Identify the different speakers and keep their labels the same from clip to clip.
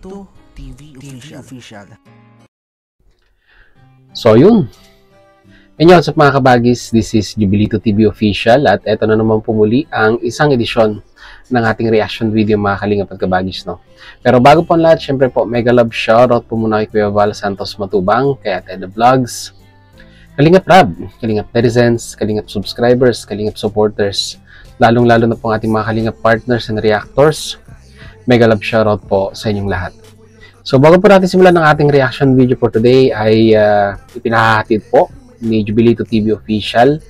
Speaker 1: Jubilito TV Official.
Speaker 2: So yun. Inyo, what's up mga kabagis? This is Jubilito TV Official at eto na naman po muli ang isang edisyon ng ating reaction video mga kalingap at kabagis, no? Pero bago po ang lahat, syempre po, mega love shoutout po muna kay Kuya Val Santos Matubang, kay Ate Eda Vlogs, Kalingap Rab, Kalingap netizens, Kalingap subscribers, Kalingap supporters, lalong-lalo na po ang ating mga Kalingap partners and reactors. Mega love shoutout po sa inyong lahat. So bago po natin simulan ng ating reaction video for today ay ipinahahatid po ni Jubilito TV Official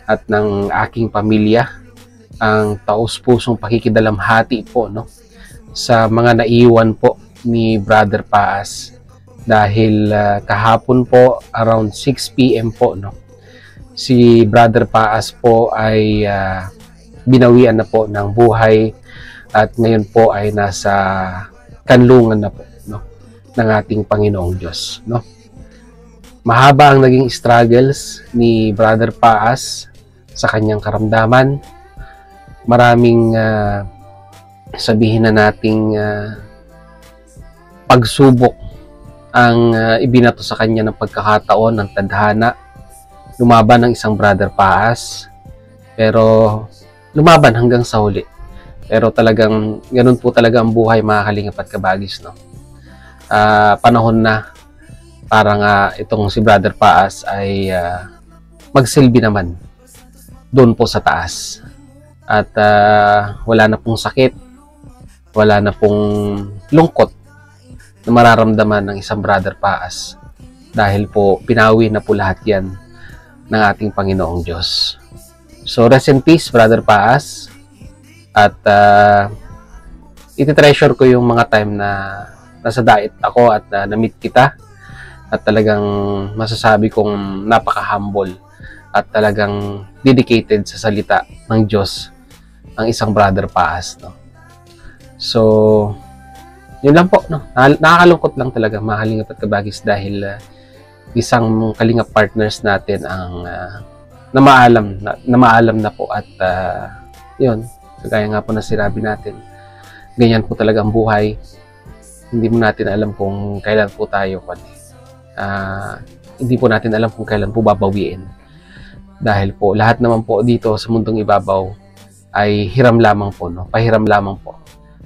Speaker 2: at ng aking pamilya ang taos-pusong pakikidalamhati po, no, sa mga naiwan po ni Brother Paas dahil kahapon po around 6 PM po, no, si Brother Paas po ay binawian na po ng buhay at ngayon po ay nasa kanlungan na po, no, ng ating Panginoong Diyos, no. Mahaba ang naging struggles ni Brother Paas sa kanyang karamdaman. Maraming sabihin na nating pagsubok ang ibinato sa kanya ng pagkakataon ng tadhana. Lumaban ng isang Brother Paas, pero lumaban hanggang sa huli. Pero talagang ganun po talaga ang buhay mga kalingap at kabagis, no. Panahon na parang itong si Brother Paas ay magsilbi naman doon po sa taas. At wala na pong sakit, wala na pong lungkot na mararamdaman ng isang Brother Paas dahil po pinawi na po lahat yan ng ating Panginoong Diyos. So rest in peace Brother Paas. At iti-treasure ko yung mga time na nasa diet ako at na-meet kita. At talagang masasabi kong napaka-humble at talagang dedicated sa salita ng Diyos ang isang Brother Paas, no. So, yun lang po, no. Nakakalungkot lang talaga mga kalingap at kabagis dahil isang kalingap partners natin ang namaalam na po at yun, kagaya nga po na sinabi natin, ganyan po talaga ang buhay. Hindi mo natin alam kung kailan po tayo hindi po natin alam kung kailan po babawiin. Dahil po, lahat naman po dito sa mundong ibabaw ay hiram lamang po, no? Pahiram lamang po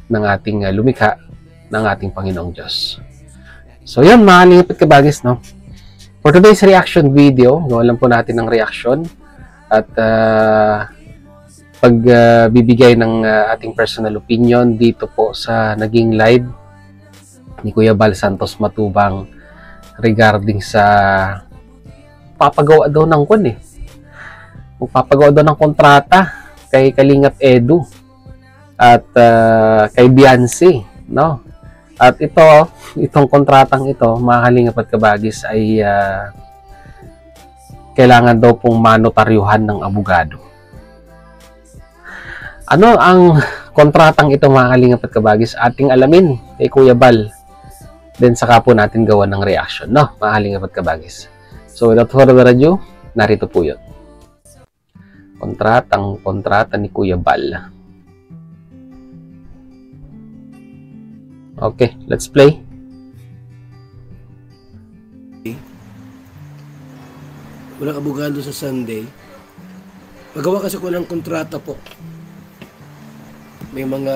Speaker 2: ng ating lumikha ng ating Panginoong Diyos. So yun, mga kalingap at kabagis, no? For today's reaction video, gawa lang po natin ng reaction at pagbibigay ng ating personal opinion dito po sa naging live ni Kuya Val Santos Matubang regarding sa papagawa daw ng papagawa daw ng kontrata kay Kalingap Edu at kay Beyonce, no? At itong kontratang ito, mga kalingap at kabagis, ay kailangan daw pong manotaryuhan ng abogado. Ano ang kontratang ito mga kalingap at kabagis? Ating alamin kay Kuya Val. Then saka po natin gawa ng reaction, no, mga kalingap at kabagis. So without further ado, narito po yun. Kontrata ni Kuya Val. Okay, let's play.
Speaker 3: Walang abogado sa Sunday. Magawa kasi ko ng kontrata po. May mga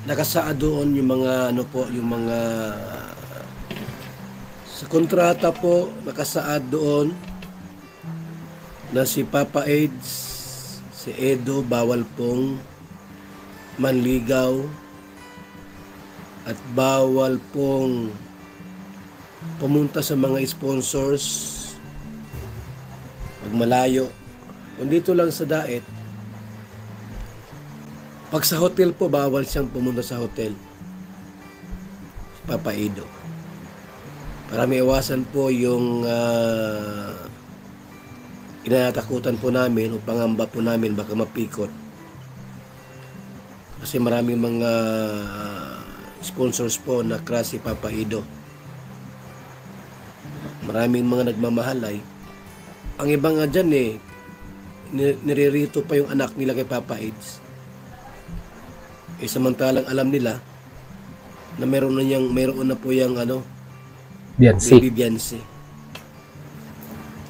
Speaker 3: nakasaad doon yung mga yung mga sa kontrata po nakasaad doon na si Papa AIDS, si Edo bawal pong manligaw at bawal pong pumunta sa mga sponsors pag malayo. Kung dito lang sa diet, pag sa hotel po, bawal siyang pumunta sa hotel. Papa Edo. Para may iwasan po yung inatakutan po namin o pangamba po namin baka mapikot. Kasi maraming mga sponsors po na crush si Papa Edo. Maraming mga nagmamahalay. Ang iba nga dyan niririto pa yung anak nila kay Papa AIDS. samantalang alam nila na meron na po yung
Speaker 2: Beyonce.
Speaker 3: baby Beyonce.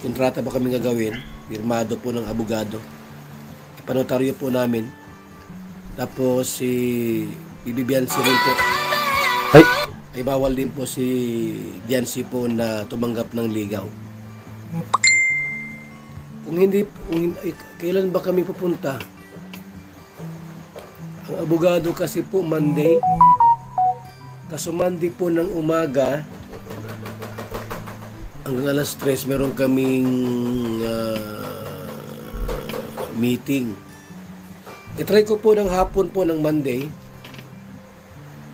Speaker 3: Kontrata ba kami gagawin? Pirmado po ng abogado. Ipanotaryo po namin. Tapos si baby Beyonce rin po. Ay bawal din po si Beyonce po na tumanggap ng ligaw. Kailan ba kami pupunta? Ang abogado kasi po Monday. Kaso Monday po ng umaga hanggang alas 3 meron kaming meeting. I-try ko po ng hapon po ng Monday.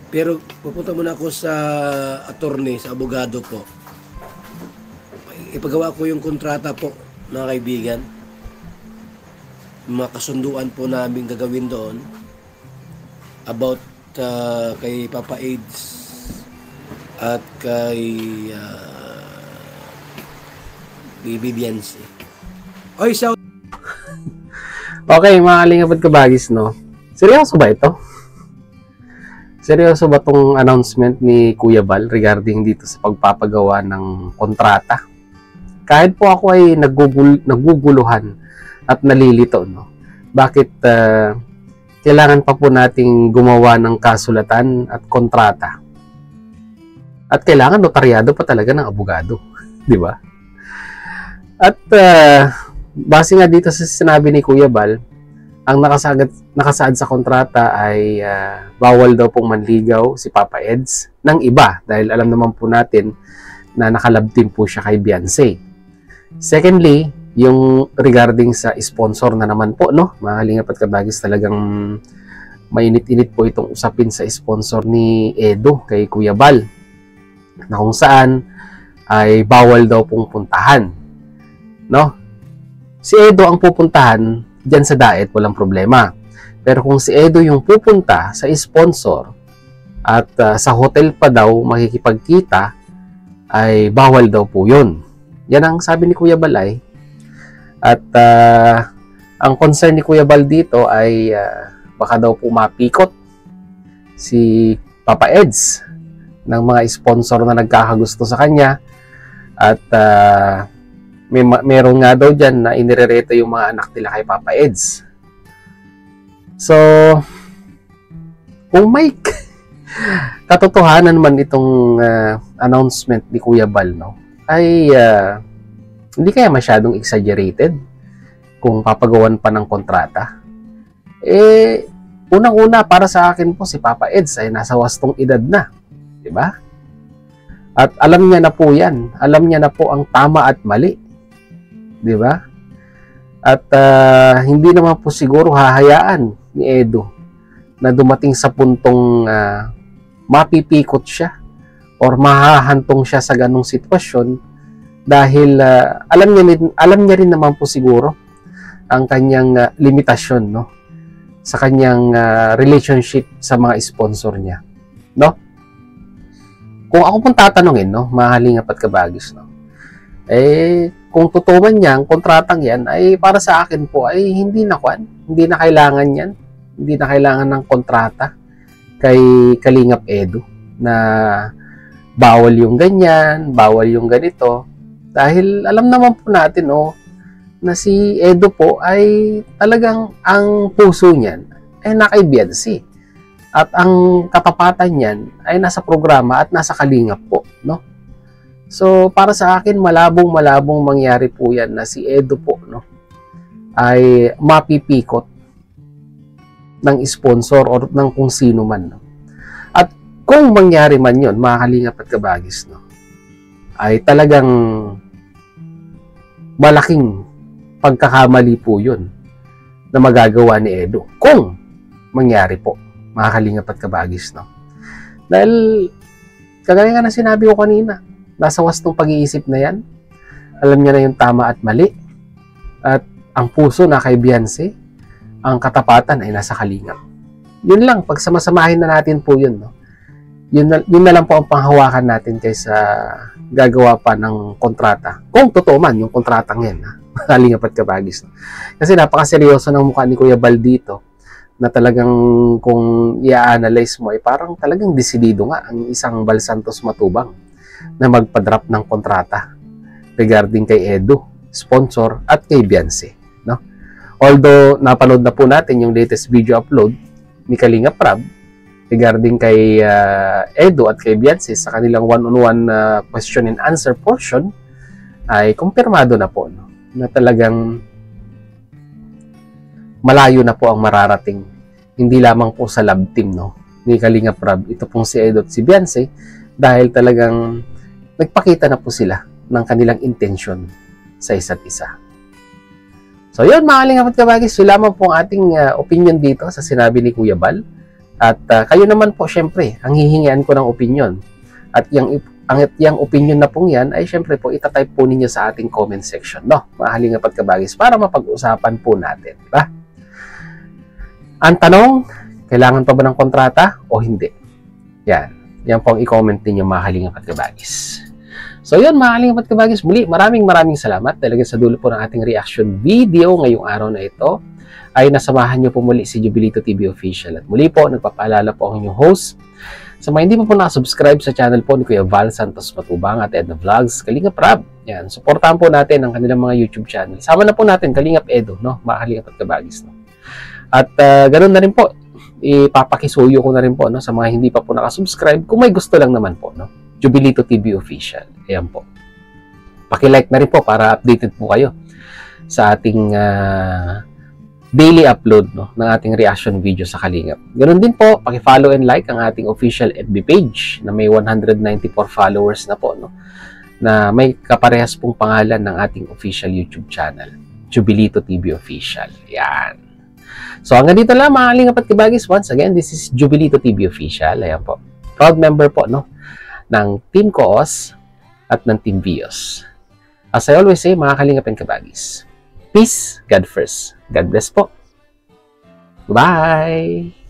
Speaker 3: Pero pupunta muna ako sa attorney, sa abogado po. Ipagawa ko yung kontrata po, mga kaibigan. Mga kasunduan po namin gagawin doon about kay Papa AIDS at kay Baby Beyonce. Oy, shout!
Speaker 2: Okay, mga kalingap at kabagis, no? Seryoso ba ito? Seryoso ba tong announcement ni Kuya Bal regarding dito sa pagpapagawa ng kontrata? Kahit po ako ay naguguluhan at nalilito, no? Bakit kailangan pa po nating gumawa ng kasulatan at kontrata? At kailangan notaryado pa talaga ng abogado, di ba? At base nga dito sa sinabi ni Kuya Bal, ang nakasaad sa kontrata ay bawal daw pong manligaw si Papa Eds ng iba dahil alam naman po natin na nakalabtin po siya kay Beyonce. Secondly, yung regarding sa sponsor na naman po, no? Mga kalingap at kabagis, talagang mainit-init po itong usapin sa sponsor ni Edo kay Kuya Bal na kung saan ay bawal daw pong puntahan, no? Si Edo ang pupuntahan diyan sa diet, walang problema. Pero kung si Edo yung pupunta sa sponsor at sa hotel pa daw makikipagkita, ay bawal daw po yun. Yan ang sabi ni Kuya Balay. At ang concern ni Kuya Bal dito ay baka daw po mapikot si Papa Eds ng mga sponsor na nagkakagusto sa kanya. At meron nga daw dyan na inirereto yung mga anak nila kay Papa Eds. So, kung may katotohanan man itong announcement ni Kuya Bal, no, ay hindi kaya masyadong exaggerated kung papagawan pa ng kontrata. Unang-una para sa akin po si Papa Eds ay nasa wastong edad na, di ba? At alam niya na po yan. Alam niya na po ang tama at mali. Di ba? At hindi naman po siguro hahayaan ni Edo na dumating sa puntong mapipikot siya or mahahantong siya sa ganong sitwasyon dahil alam niya rin naman po siguro ang kanyang limitasyon, no, sa kanyang relationship sa mga sponsor niya, no? Kung ako pong tatanungin, no, mga halingap at kabagis, no, kung totoo man yan, kontratang yan, ay para sa akin po ay hindi na kailangan yan. Hindi na kailangan ng kontrata kay Kalingap Edo na bawal yung ganyan, bawal yung ganito. Dahil alam naman po natin, na si Edo po ay talagang ang puso niyan ay nakay Beyonce. At ang katapatan niyan ay nasa programa at nasa Kalingap po, no? So, para sa akin, malabong mangyari po yan na si Edo po, no, ay mapipikot ng sponsor or ng kung sino man, no? At kung mangyari man yun, mga kalingap at kabagis, no, ay talagang malaking pagkakamali po yun na magagawa ni Edo. Kung mangyari po, mga kalingap at kabagis, no? Dahil, kagaya nga na sinabi ko kanina, nasa wastong pag-iisip na yan. Alam niya na yung tama at mali. At ang puso na kay Beyonce, ang katapatan ay nasa Kalingap. Yun lang, pagsamasamahin na natin po yun, no? Yun na lang po ang panghawakan natin kaysa gagawa pa ng kontrata. Kung totoo man yung kontratang yan, ha? Kalingap at kabagis, no? Kasi napakaseryoso ng mukha ni Kuya Bal dito na talagang kung i-analyze mo ay parang talagang desidido nga ang isang Bal Santos Matubang na magpa-drop ng kontrata regarding kay Edo, sponsor, at kay Beyonce, no? Although napanood na po natin yung latest video upload ni Kalinga Prab regarding kay Edo at kay Beyonce sa kanilang one-on-one question and answer portion, ay kumpirmado na po, no, na talagang malayo na po ang mararating, hindi lamang po sa love team, no, ni Kalinga Prab, ito pong si Edo at si Beyonce, dahil talagang nagpakita na po sila ng kanilang intensyon sa isa't isa. So yun, mga Kalingap at Kabagis, so lamang po ang ating opinion dito sa sinabi ni Kuya Bal. At kayo naman po, syempre, ang hihingian ko ng opinion. At yung opinion na pong yan, ay syempre po, itatype po ninyo sa ating comment section, no? Mga Kalingap at Kabagis, para mapag-usapan po natin, diba? Ang tanong, kailangan pa ba ng kontrata o hindi? Yan po ang i-comment ninyo, mga Kalingap at Kabagis. So yun, mga Kalingap at Kabagis, muli maraming salamat talaga sa dulo po ng ating reaction video ngayong araw na ito ay nasamahan nyo po muli si Jubilito TV Official. At muli po, nagpapaalala po ang inyong host. Sa mga hindi pa po nakasubscribe sa channel po ni Kuya Bal Santos Matubang at Edna Vlogs, Kalingap Prab. Yan, supportahan po natin ang kanilang mga YouTube channel. Sama na po natin, Kalingap Edo, no? Mga Kalingap at Kabagis, no? At ganoon na rin po, ipapakisuyo ko na rin po, no, sa mga hindi pa po nakasubscribe, kung may gusto lang naman po, no? Jubilito TV Official. Ayan po. Paki-like na rin po para updated po kayo sa ating daily upload, no, ng ating reaction video sa Kalingap. Ganoon din po, paki-follow and like ang ating official FB page na may 194 followers na po, no, na may kaparehas pong pangalan ng ating official YouTube channel, Jubilito TV Official. Ayan. So hanggang dito lang, mga Kalingap at Kabagis. Once again, this is Jubilito TV Official. Ayan po. Proud member po, no, ng Team Koos at ng Team Vios. As I always say, mga Kalingap and Kabagis, peace, God first. God bless po. Bye!